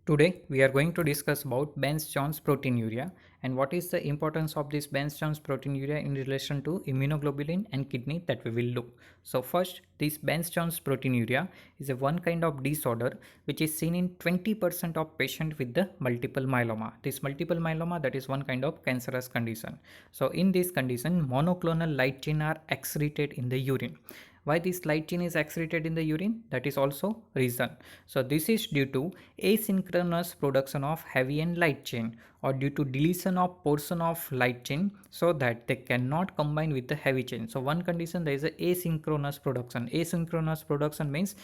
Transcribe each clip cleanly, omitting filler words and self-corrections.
Today we are going to discuss about Bence-Jones proteinuria and what is the importance of this Bence-Jones proteinuria in relation to immunoglobulin and kidney that we will look. So first, this Bence-Jones proteinuria is a one kind of disorder which is seen in 20% of patients with the multiple myeloma. This multiple myeloma, that is one kind of cancerous condition. So in this condition, monoclonal light chain are excreted in the urine. Why this light chain is excreted in the urine? That is also reason. So this is due to asynchronous production of heavy and light chain, or due to deletion of portion of light chain so that they cannot combine with the heavy chain. So one condition, there is a asynchronous production. Asynchronous production means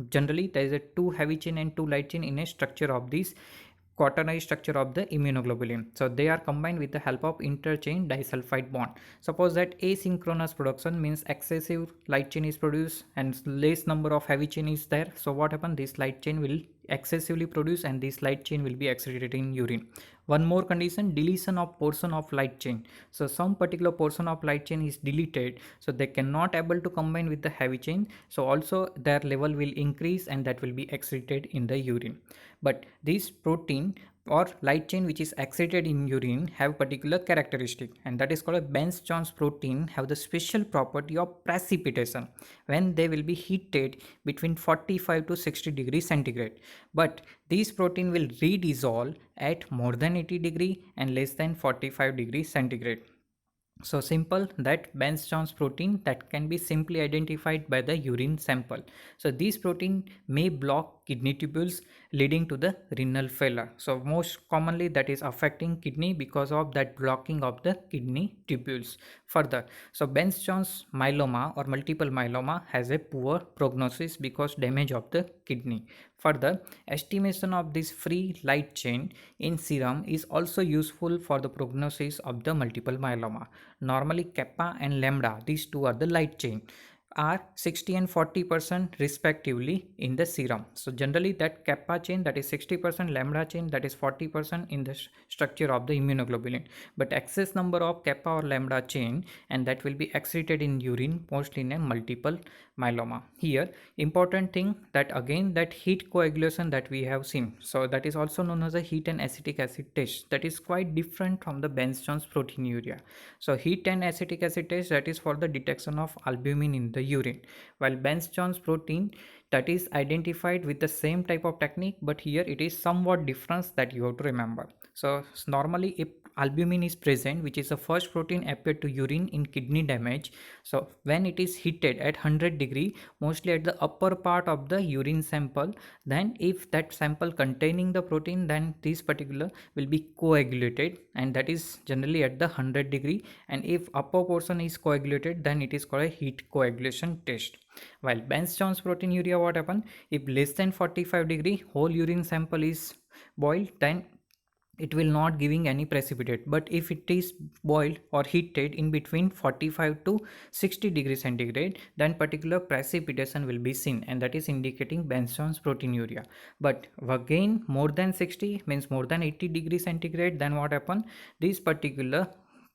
generally there is a two heavy chain and two light chain in a structure of this quaternary structure of the immunoglobulin. So they are combined with the help of interchain disulfide bond. Suppose that asynchronous production means excessive light chain is produced and less number of heavy chain is there. So what happens? This light chain will excessively produce and this light chain will be excreted in urine. One more condition, deletion of portion of light chain. So some particular portion of light chain is deleted, so they cannot able to combine with the heavy chain. So also their level will increase and that will be excreted in the urine. But this protein or light chain which is excreted in urine have particular characteristic, and that is called a Bence-Jones protein have the special property of precipitation when they will be heated between 45 to 60 degrees centigrade. But this protein will redissolve at more than 80 degree and less than 45 degrees centigrade. So simple that Bence-Jones protein that can be simply identified by the urine sample. So this protein may block kidney tubules leading to the renal failure. So most commonly that is affecting kidney because of that blocking of the kidney tubules. Further, so Bence-Jones myeloma or multiple myeloma has a poor prognosis because damage of the kidney. Further, estimation of this free light chain in serum is also useful for the prognosis of the multiple myeloma. Normally kappa and lambda, these two are the light chain, are 60 and 40% respectively in the serum. So generally that kappa chain, that is 60%, lambda chain, that is 40% in the structure of the immunoglobulin. But excess number of kappa or lambda chain and that will be excreted in urine mostly in a multiple myeloma. Here important thing that again that heat coagulation that we have seen, so that is also known as a heat and acetic acid test, that is quite different from the Bence-Jones proteinuria. So heat and acetic acid test, that is for the detection of albumin in the urine, while Bence-Jones protein that is identified with the same type of technique, but here it is somewhat difference that you have to remember. So normally if albumin is present, which is the first protein appeared to urine in kidney damage, so when it is heated at 100 degree, mostly at the upper part of the urine sample, then if that sample containing the protein, then this particular will be coagulated, and that is generally at the 100 degree, and if upper portion is coagulated, then it is called a heat coagulation test. While Bence-Jones proteinuria, what happen if less than 45 degree whole urine sample is boiled, then it will not giving any precipitate. But if it is boiled or heated in between 45 to 60 degrees centigrade, then particular precipitation will be seen, and that is indicating Bence-Jones proteinuria. But again more than 60 means more than 80 degrees centigrade, then what happen, this particular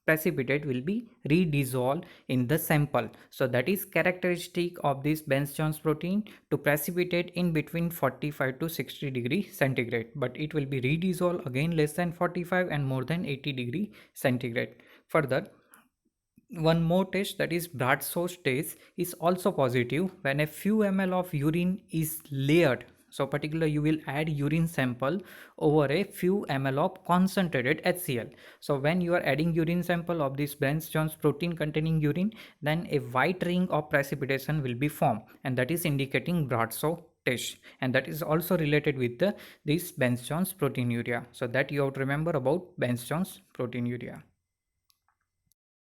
precipitate will be redissolved in the sample. So that is characteristic of this Bence-Jones protein to precipitate in between 45 to 60 degree centigrade, but it will be redissolved again less than 45 and more than 80 degree centigrade. Further, one more test, that is Bradshaw's test, is also positive when a few ml of urine is layered. So particular you will add urine sample over a few ml of concentrated HCl. So when you are adding urine sample of this Bence-Jones protein containing urine, then a white ring of precipitation will be formed, and that is indicating Bradshaw test, and that is also related with this Bence-Jones proteinuria. So that you have to remember about Bence-Jones proteinuria.